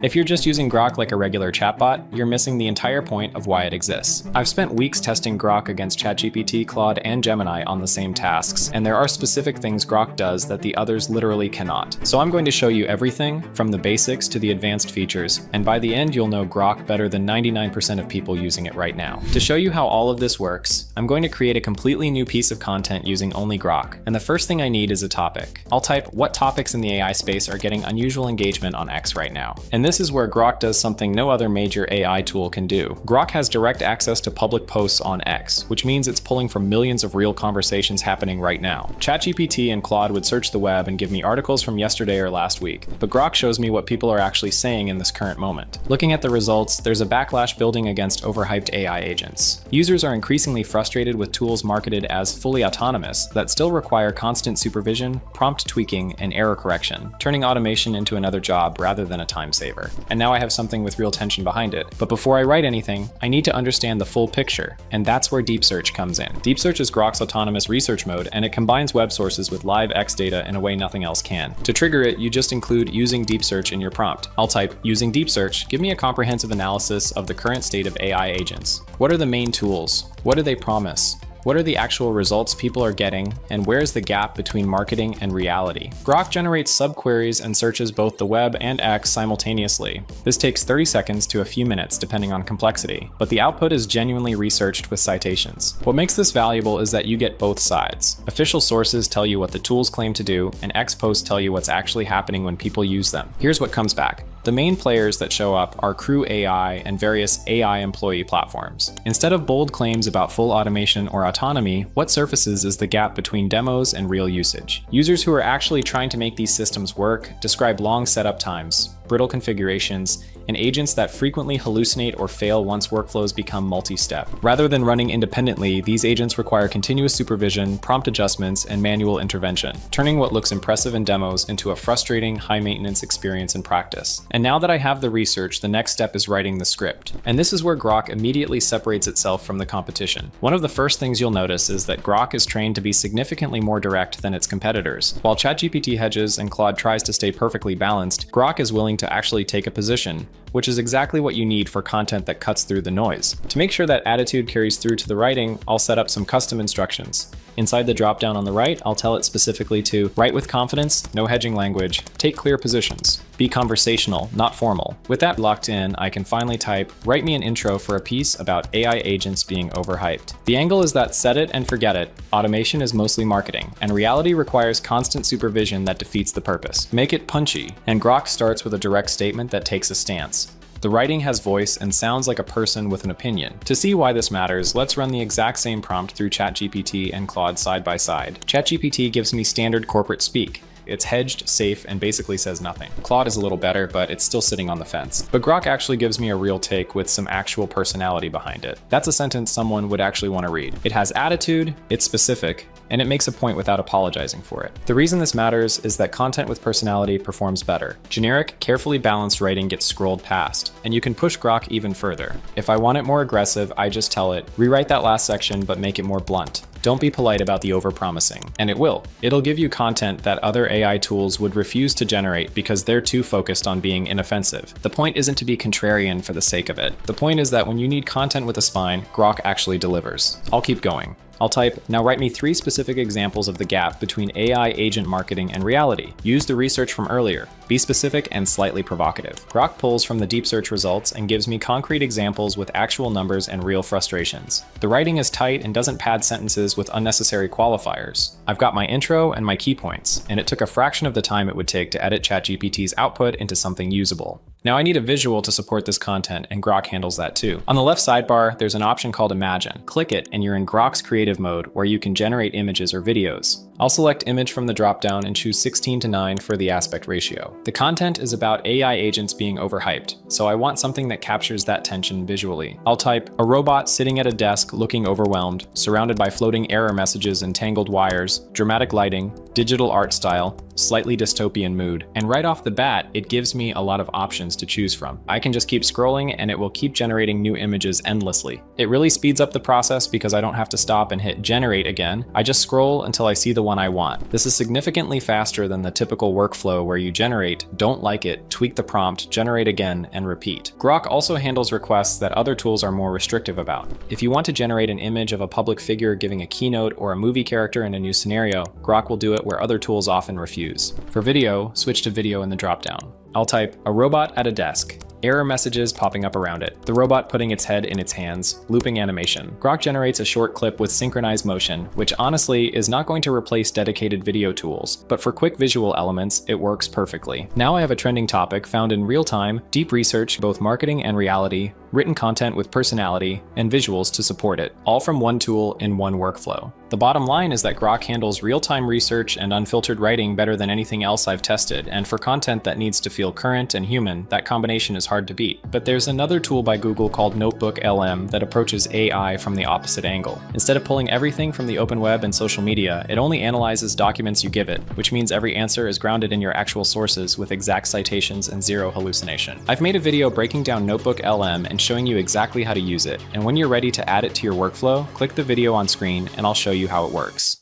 If you're just using Grok like a regular chatbot, you're missing the entire point of why it exists. I've spent weeks testing Grok against ChatGPT, Claude, and Gemini on the same tasks, and there are specific things Grok does that the others literally cannot. So I'm going to show you everything, from the basics to the advanced features, and by the end you'll know Grok better than 99% of people using it right now. To show you how all of this works, I'm going to create a completely new piece of content using only Grok, and the first thing I need is a topic. I'll type what topics in the AI space are getting unusual engagement on X right now. And this is where Grok does something no other major AI tool can do. Grok has direct access to public posts on X, which means it's pulling from millions of real conversations happening right now. ChatGPT and Claude would search the web and give me articles from yesterday or last week, but Grok shows me what people are actually saying in this current moment. Looking at the results, there's a backlash building against overhyped AI agents. Users are increasingly frustrated with tools marketed as fully autonomous that still require constant supervision, prompt tweaking, and error correction, turning automation into another job rather than a time saver. And now I have something with real tension behind it. But before I write anything, I need to understand the full picture, and that's where DeepSearch comes in. DeepSearch is Grok's autonomous research mode, and it combines web sources with live X data in a way nothing else can. To trigger it, you just include using DeepSearch in your prompt. I'll type, using DeepSearch, give me a comprehensive analysis of the current state of AI agents. What are the main tools? What do they promise? What are the actual results people are getting, and where's the gap between marketing and reality? Grok generates subqueries and searches both the web and X simultaneously. This takes 30 seconds to a few minutes depending on complexity, but the output is genuinely researched with citations. What makes this valuable is that you get both sides. Official sources tell you what the tools claim to do, and X posts tell you what's actually happening when people use them. Here's what comes back. The main players that show up are Crew AI and various AI employee platforms. Instead of bold claims about full automation or autonomy, what surfaces is the gap between demos and real usage. Users who are actually trying to make these systems work describe long setup times, brittle configurations, and agents that frequently hallucinate or fail once workflows become multi-step. Rather than running independently, these agents require continuous supervision, prompt adjustments, and manual intervention, turning what looks impressive in demos into a frustrating, high-maintenance experience in practice. And now that I have the research, the next step is writing the script. And this is where Grok immediately separates itself from the competition. One of the first things you'll notice is that Grok is trained to be significantly more direct than its competitors. While ChatGPT hedges and Claude tries to stay perfectly balanced, Grok is willing to actually take a position, which is exactly what you need for content that cuts through the noise. To make sure that attitude carries through to the writing, I'll set up some custom instructions. Inside the dropdown on the right, I'll tell it specifically to write with confidence, no hedging language, take clear positions, be conversational, not formal. With that locked in, I can finally type, write me an intro for a piece about AI agents being overhyped. The angle is that set it and forget it. Automation is mostly marketing, and reality requires constant supervision that defeats the purpose. Make it punchy, and Grok starts with a direct statement that takes a stance. The writing has voice and sounds like a person with an opinion. To see why this matters, let's run the exact same prompt through ChatGPT and Claude side by side. ChatGPT gives me standard corporate speak. It's hedged, safe, and basically says nothing. Claude is a little better, but it's still sitting on the fence. But Grok actually gives me a real take with some actual personality behind it. That's a sentence someone would actually want to read. It has attitude, it's specific, and it makes a point without apologizing for it. The reason this matters is that content with personality performs better. Generic, carefully balanced writing gets scrolled past, and you can push Grok even further. If I want it more aggressive, I just tell it, rewrite that last section but make it more blunt. Don't be polite about the overpromising, and it will. It'll give you content that other AI tools would refuse to generate because they're too focused on being inoffensive. The point isn't to be contrarian for the sake of it. The point is that when you need content with a spine, Grok actually delivers. I'll keep going. I'll type, now write me 3 specific examples of the gap between AI agent marketing and reality. Use the research from earlier. Be specific and slightly provocative. Grok pulls from the DeepSearch results and gives me concrete examples with actual numbers and real frustrations. The writing is tight and doesn't pad sentences with unnecessary qualifiers. I've got my intro and my key points, and it took a fraction of the time it would take to edit ChatGPT's output into something usable. Now I need a visual to support this content, and Grok handles that too. On the left sidebar, there's an option called Imagine. Click it and you're in Grok's creative mode where you can generate images or videos. I'll select image from the dropdown and choose 16:9 for the aspect ratio. The content is about AI agents being overhyped, so I want something that captures that tension visually. I'll type, a robot sitting at a desk looking overwhelmed, surrounded by floating error messages and tangled wires, dramatic lighting, digital art style, slightly dystopian mood. And right off the bat, it gives me a lot of options to choose from. I can just keep scrolling and it will keep generating new images endlessly. It really speeds up the process because I don't have to stop and hit generate again. I just scroll until I see the one I want. This is significantly faster than the typical workflow where you generate, don't like it, tweak the prompt, generate again, and repeat. Grok also handles requests that other tools are more restrictive about. If you want to generate an image of a public figure giving a keynote or a movie character in a new scenario, Grok will do it where other tools often refuse. For video, switch to video in the dropdown. I'll type a robot at a desk. Error messages popping up around it. The robot putting its head in its hands. Looping animation. Grok generates a short clip with synchronized motion, which honestly is not going to replace dedicated video tools, but for quick visual elements, it works perfectly. Now I have a trending topic found in real time, deep research, both marketing and reality, written content with personality, and visuals to support it, all from one tool in one workflow. The bottom line is that Grok handles real-time research and unfiltered writing better than anything else I've tested, and for content that needs to feel current and human, that combination is hard to beat. But there's another tool by Google called Notebook LM that approaches AI from the opposite angle. Instead of pulling everything from the open web and social media, it only analyzes documents you give it, which means every answer is grounded in your actual sources with exact citations and zero hallucination. I've made a video breaking down Notebook LM and showing you exactly how to use it, and when you're ready to add it to your workflow, click the video on screen and I'll show you how it works.